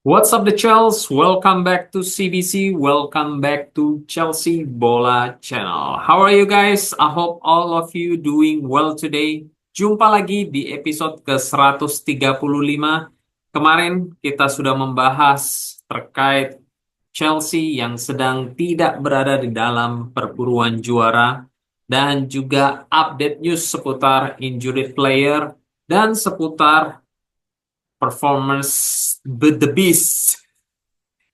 What's up the Chels? Welcome back to CBC. Welcome back to Chelsea Bola Channel. How are you guys? I hope all of you doing well today. Jumpa lagi di episode ke-135. Kemarin kita sudah membahas terkait Chelsea yang sedang tidak berada di dalam perburuan juara dan juga update news seputar injured player dan seputar performance the beast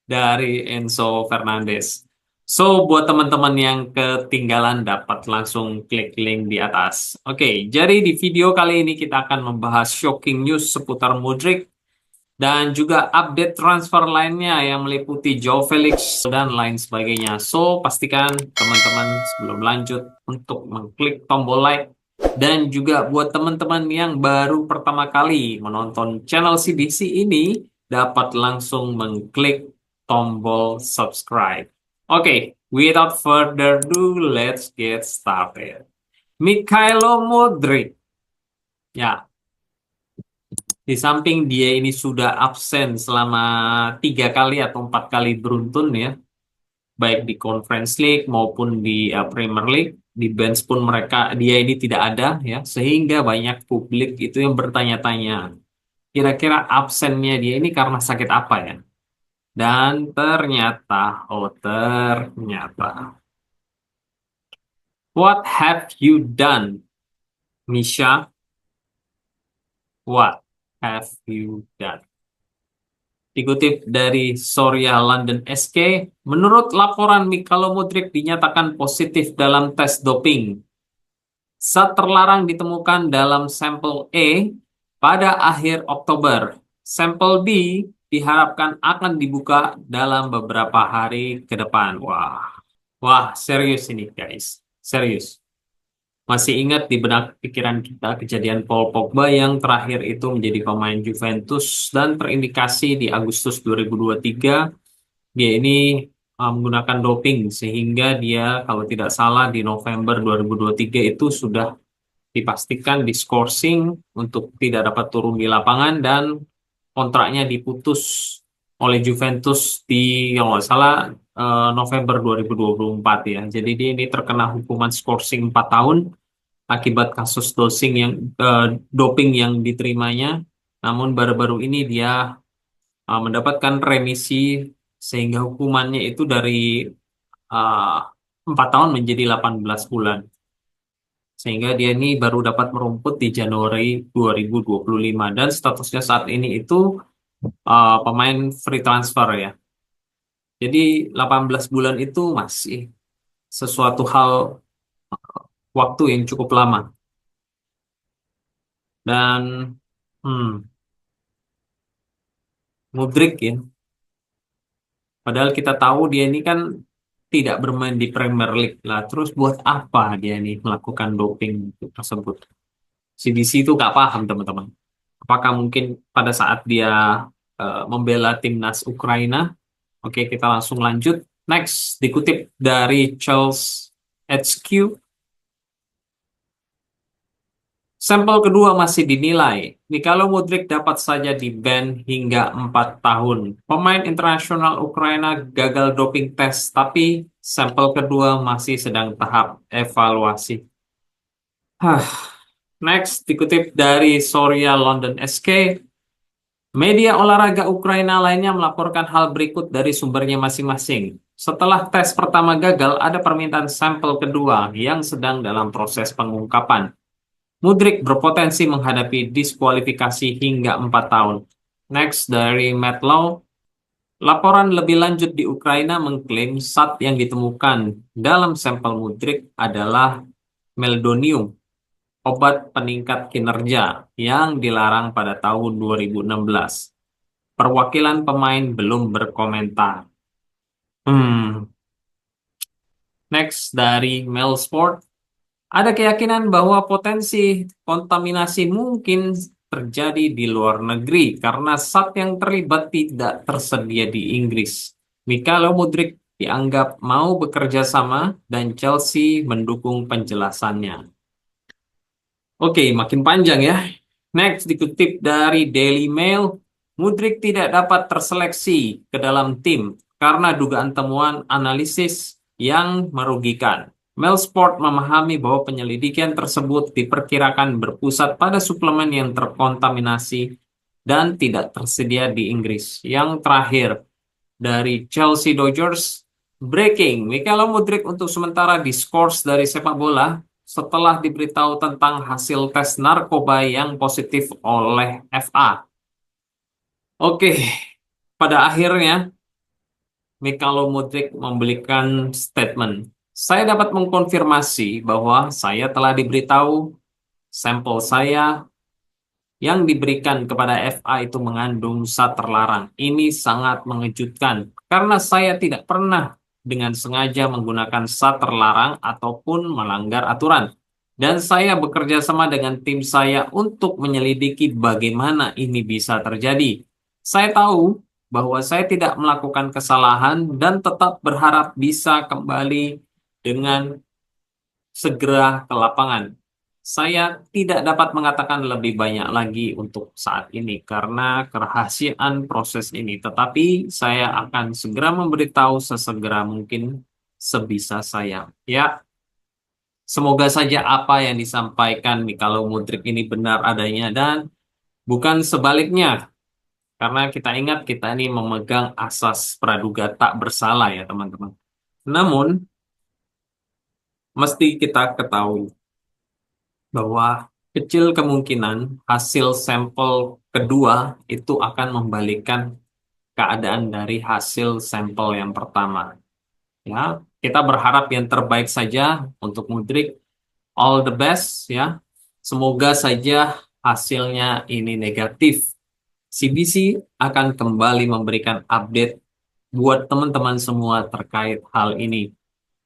dari Enzo Fernandez. So, buat teman-teman yang ketinggalan dapat langsung klik link di atas. Oke, jadi di video kali ini kita akan membahas shocking news seputar Mudryk dan juga update transfer lainnya yang meliputi Joe Felix dan lain sebagainya. So, pastikan teman-teman sebelum lanjut untuk mengklik tombol like dan juga buat teman-teman yang baru pertama kali menonton channel CBC ini dapat langsung mengklik tombol subscribe. Oke, without further ado, let's get started. Mikhailo Mudryk. Ya, di samping dia ini sudah absen selama 3 kali atau 4 kali beruntun ya, baik di Conference League maupun di Premier League, di bench pun dia ini tidak ada ya, sehingga banyak publik itu yang bertanya-tanya, kira-kira absennya dia ini karena sakit apa ya? Dan ternyata, what have you done, Misha? What have you done? Dikutip dari Soria London SK, menurut laporan Mikhailo Mudryk dinyatakan positif dalam tes doping. Zat terlarang ditemukan dalam sampel E pada akhir Oktober. Sampel B diharapkan akan dibuka dalam beberapa hari ke depan. Wah, serius ini guys, serius. Masih ingat di benak pikiran kita kejadian Paul Pogba yang terakhir itu menjadi pemain Juventus dan terindikasi di Agustus 2023 dia ini menggunakan doping sehingga dia kalau tidak salah di November 2023 itu sudah dipastikan diskorsing untuk tidak dapat turun di lapangan dan kontraknya diputus oleh Juventus di kalau nggak salah November 2024 ya. Jadi dia ini terkena hukuman skorsing 4 tahun akibat kasus doping yang diterimanya. Namun baru-baru ini dia mendapatkan remisi sehingga hukumannya itu dari uh, 4 tahun menjadi 18 bulan. Sehingga dia ini baru dapat merumput di Januari 2025 dan statusnya saat ini itu pemain free transfer ya. Jadi 18 bulan itu masih sesuatu hal waktu yang cukup lama. Dan Mudryk ya, padahal kita tahu dia ini kan tidak bermain di Premier League lah. Terus buat apa dia ini melakukan doping tersebut? CDC itu nggak paham teman-teman. Apakah mungkin pada saat dia membela timnas Ukraina? Oke, kita langsung lanjut. Next, dikutip dari Charles HQ. Sampel kedua masih dinilai. Mikhailo Mudryk dapat saja di-ban hingga 4 tahun. Pemain internasional Ukraina gagal doping tes, tapi sampel kedua masih sedang tahap evaluasi. Next, dikutip dari Soria London SK, media olahraga Ukraina lainnya melaporkan hal berikut dari sumbernya masing-masing. Setelah tes pertama gagal, ada permintaan sampel kedua yang sedang dalam proses pengungkapan. Mudryk berpotensi menghadapi diskualifikasi hingga 4 tahun. Next, dari Matt Law, laporan lebih lanjut di Ukraina mengklaim zat yang ditemukan dalam sampel Mudryk adalah meldonium, obat peningkat kinerja yang dilarang pada tahun 2016. Perwakilan pemain belum berkomentar. Next, dari Mailsport, ada keyakinan bahwa potensi kontaminasi mungkin terjadi di luar negeri karena zat yang terlibat tidak tersedia di Inggris. Mikhailo Mudryk dianggap mau bekerja sama dan Chelsea mendukung penjelasannya. Oke, makin panjang ya. Next, dikutip dari Daily Mail, Mudryk tidak dapat terseleksi ke dalam tim karena dugaan temuan analisis yang merugikan. Melsport memahami bahwa penyelidikan tersebut diperkirakan berpusat pada suplemen yang terkontaminasi dan tidak tersedia di Inggris. Yang terakhir, dari Chelsea Dodgers, breaking, Mykhailo Mudryk untuk sementara diskors dari sepak bola setelah diberitahu tentang hasil tes narkoba yang positif oleh FA. Oke, pada akhirnya Mykhailo Mudryk memberikan statement. Saya dapat mengkonfirmasi bahwa saya telah diberitahu sampel saya yang diberikan kepada FA itu mengandung zat terlarang. Ini sangat mengejutkan karena saya tidak pernah dengan sengaja menggunakan zat terlarang ataupun melanggar aturan. Dan saya bekerja sama dengan tim saya untuk menyelidiki bagaimana ini bisa terjadi. Saya tahu bahwa saya tidak melakukan kesalahan dan tetap berharap bisa kembali dengan segera ke lapangan. Saya tidak dapat mengatakan lebih banyak lagi untuk saat ini karena kerahasiaan proses ini, tetapi saya akan segera memberitahu sesegera mungkin sebisa saya. Ya, semoga saja apa yang disampaikan Mykhailo Mudryk ini benar adanya dan bukan sebaliknya. Karena kita ingat kita ini memegang asas praduga tak bersalah ya teman-teman. Namun, mesti kita ketahui bahwa kecil kemungkinan hasil sampel kedua itu akan membalikkan keadaan dari hasil sampel yang pertama. Ya, kita berharap yang terbaik saja untuk Mudryk. All the best ya. Semoga saja hasilnya ini negatif. CBC akan kembali memberikan update buat teman-teman semua terkait hal ini.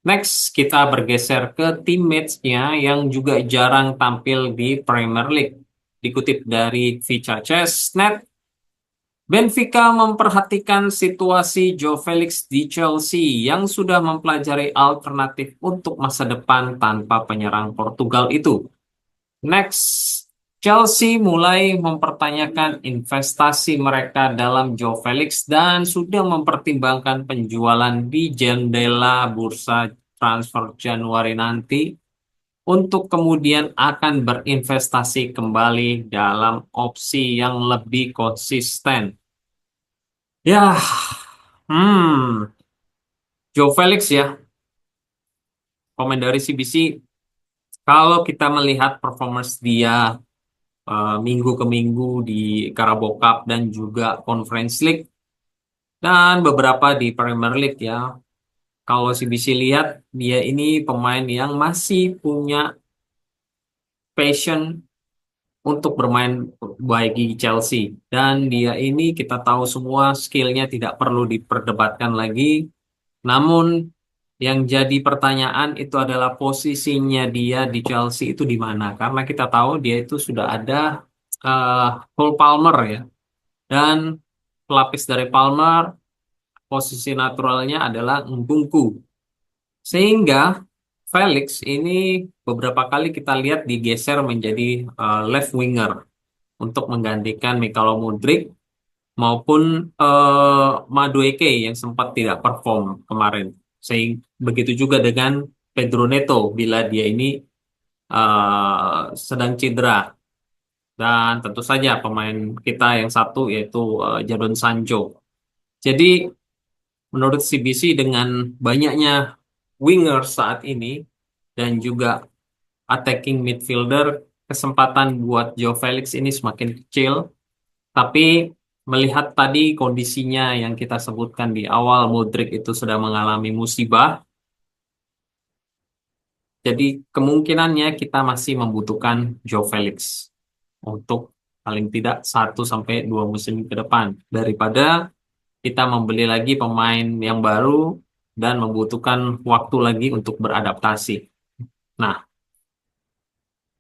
Next, kita bergeser ke teammates-nya yang juga jarang tampil di Premier League. Dikutip dari Vicha Chestnut, Benfica memperhatikan situasi Joe Felix di Chelsea yang sudah mempelajari alternatif untuk masa depan tanpa penyerang Portugal itu. Next, Chelsea mulai mempertanyakan investasi mereka dalam Joe Felix dan sudah mempertimbangkan penjualan di jendela bursa transfer Januari nanti untuk kemudian akan berinvestasi kembali dalam opsi yang lebih konsisten. Ya, Joe Felix ya, komen dari CBC, kalau kita melihat performance dia minggu ke minggu di Carabao Cup dan juga Conference League dan beberapa di Premier League ya. Kalau CBC lihat dia ini pemain yang masih punya passion untuk bermain baik di Chelsea dan dia ini kita tahu semua skillnya tidak perlu diperdebatkan lagi. Namun yang jadi pertanyaan itu adalah posisinya dia di Chelsea itu di mana? Karena kita tahu dia itu sudah ada uh, Cole Palmer ya. Dan pelapis dari Palmer, posisi naturalnya adalah Nkunku. Sehingga Felix ini beberapa kali kita lihat digeser menjadi left winger untuk menggantikan Mykhailo Mudryk maupun Madueke yang sempat tidak perform kemarin. Sehingga begitu juga dengan Pedro Neto bila dia ini sedang cedera. Dan tentu saja pemain kita yang satu yaitu Jadon Sancho. Jadi menurut CBC dengan banyaknya winger saat ini dan juga attacking midfielder, kesempatan buat Joe Felix ini semakin kecil. Tapi melihat tadi kondisinya yang kita sebutkan di awal, Modric itu sudah mengalami musibah. Jadi kemungkinannya kita masih membutuhkan Joe Felix untuk paling tidak 1 sampai 2 musim ke depan daripada kita membeli lagi pemain yang baru dan membutuhkan waktu lagi untuk beradaptasi. Nah,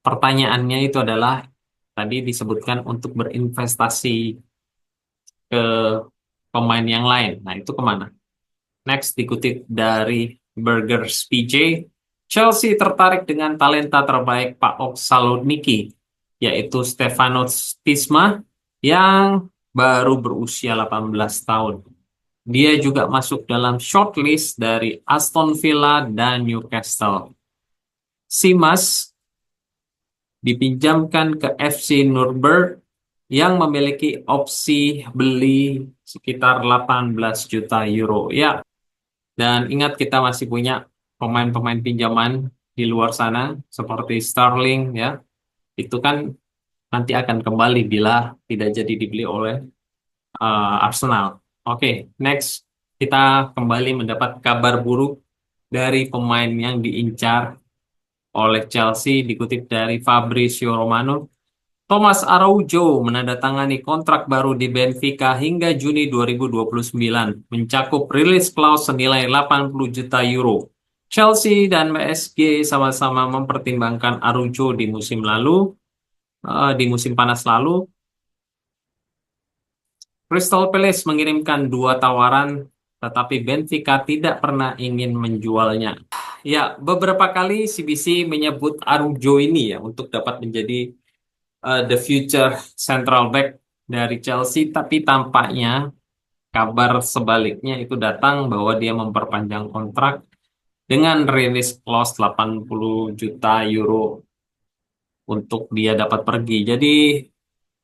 pertanyaannya itu adalah tadi disebutkan untuk berinvestasi ke pemain yang lain. Nah, itu kemana? Next, dikutip dari Burgers PJ, Chelsea tertarik dengan talenta terbaik PAOK Saloniki, yaitu Stefanos Tisma, yang baru berusia 18 tahun. Dia juga masuk dalam shortlist dari Aston Villa dan Newcastle. Simas dipinjamkan ke FC Nuremberg yang memiliki opsi beli sekitar 18 juta euro. Ya, dan ingat kita masih punya pemain-pemain pinjaman di luar sana seperti Sterling ya. Itu kan nanti akan kembali bila tidak jadi dibeli oleh Arsenal. Oke, next kita kembali mendapat kabar buruk dari pemain yang diincar oleh Chelsea dikutip dari Fabrizio Romano. Thomas Araujo menandatangani kontrak baru di Benfica hingga Juni 2029, mencakup rilis clause senilai 80 juta euro. Chelsea dan PSG sama-sama mempertimbangkan Araujo di musim panas lalu. Crystal Palace mengirimkan 2 tawaran, tetapi Benfica tidak pernah ingin menjualnya. Ya, beberapa kali CBC menyebut Araujo ini ya untuk dapat menjadi the future central back dari Chelsea, tapi tampaknya kabar sebaliknya itu datang bahwa dia memperpanjang kontrak dengan release clause 80 juta euro untuk dia dapat pergi. Jadi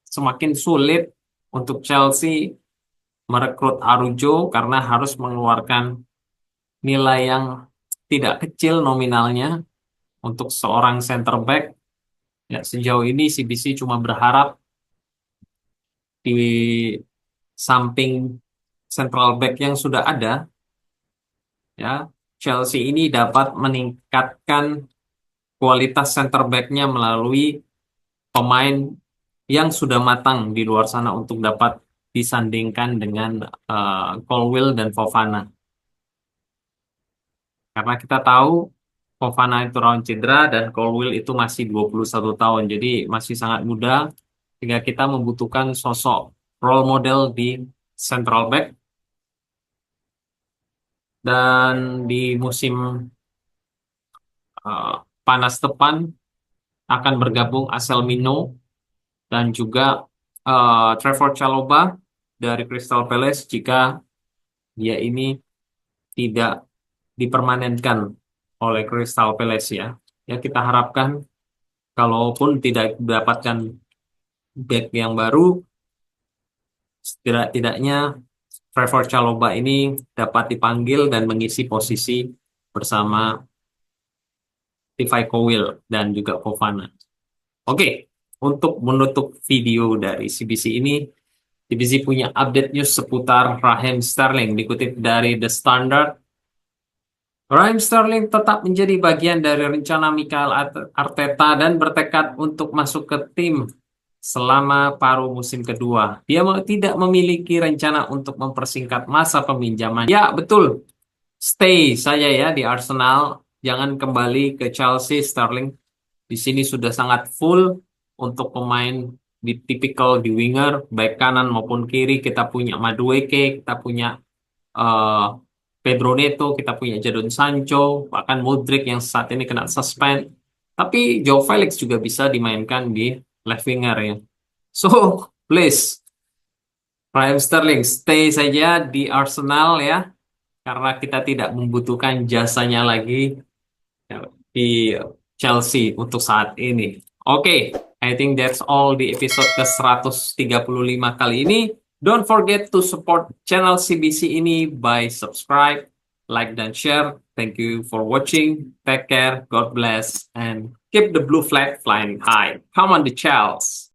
semakin sulit untuk Chelsea merekrut Araujo karena harus mengeluarkan nilai yang tidak kecil nominalnya untuk seorang center back. Ya, sejauh ini CBC cuma berharap di samping central back yang sudah ada, ya, Chelsea ini dapat meningkatkan kualitas center back-nya melalui pemain yang sudah matang di luar sana untuk dapat disandingkan dengan Colwill dan Fofana. Karena kita tahu Fofana itu rawan cedera dan Colwill itu masih 21 tahun. Jadi masih sangat muda sehingga kita membutuhkan sosok role model di central back. Dan di musim uh, panas depan akan bergabung Asel Mino dan juga Trevor Chalobah dari Crystal Palace jika dia ini tidak dipermanenkan oleh Crystal Palace ya. Ya kita harapkan kalaupun tidak mendapatkan back yang baru, setidak-tidaknya Trevor Chalobah ini dapat dipanggil dan mengisi posisi bersama Levi Colwill dan juga Fofana. Oke, untuk menutup video dari CBC ini, CBC punya update news seputar Raheem Sterling dikutip dari The Standard. Raheem Sterling tetap menjadi bagian dari rencana Mikel Arteta dan bertekad untuk masuk ke tim selama paruh musim kedua. Dia tidak memiliki rencana untuk mempersingkat masa peminjaman. Ya, betul. Stay saja ya di Arsenal. Jangan kembali ke Chelsea, Sterling. Di sini sudah sangat full untuk pemain di tipikal di winger, baik kanan maupun kiri. Kita punya Madueke, kita punya eh, Pedro Neto, kita punya Jadon Sancho, bahkan Modric yang saat ini kena suspend. Tapi Joe Felix juga bisa dimainkan di left winger ya. So, please, Raheem Sterling stay saja di Arsenal ya, karena kita tidak membutuhkan jasanya lagi ya, di Chelsea untuk saat ini. Oke, I think that's all di episode ke-135 kali ini. Don't forget to support channel CBC ini by subscribe, like, dan share. Thank you for watching. Take care, God bless, and keep the blue flag flying high. Come on the Chels!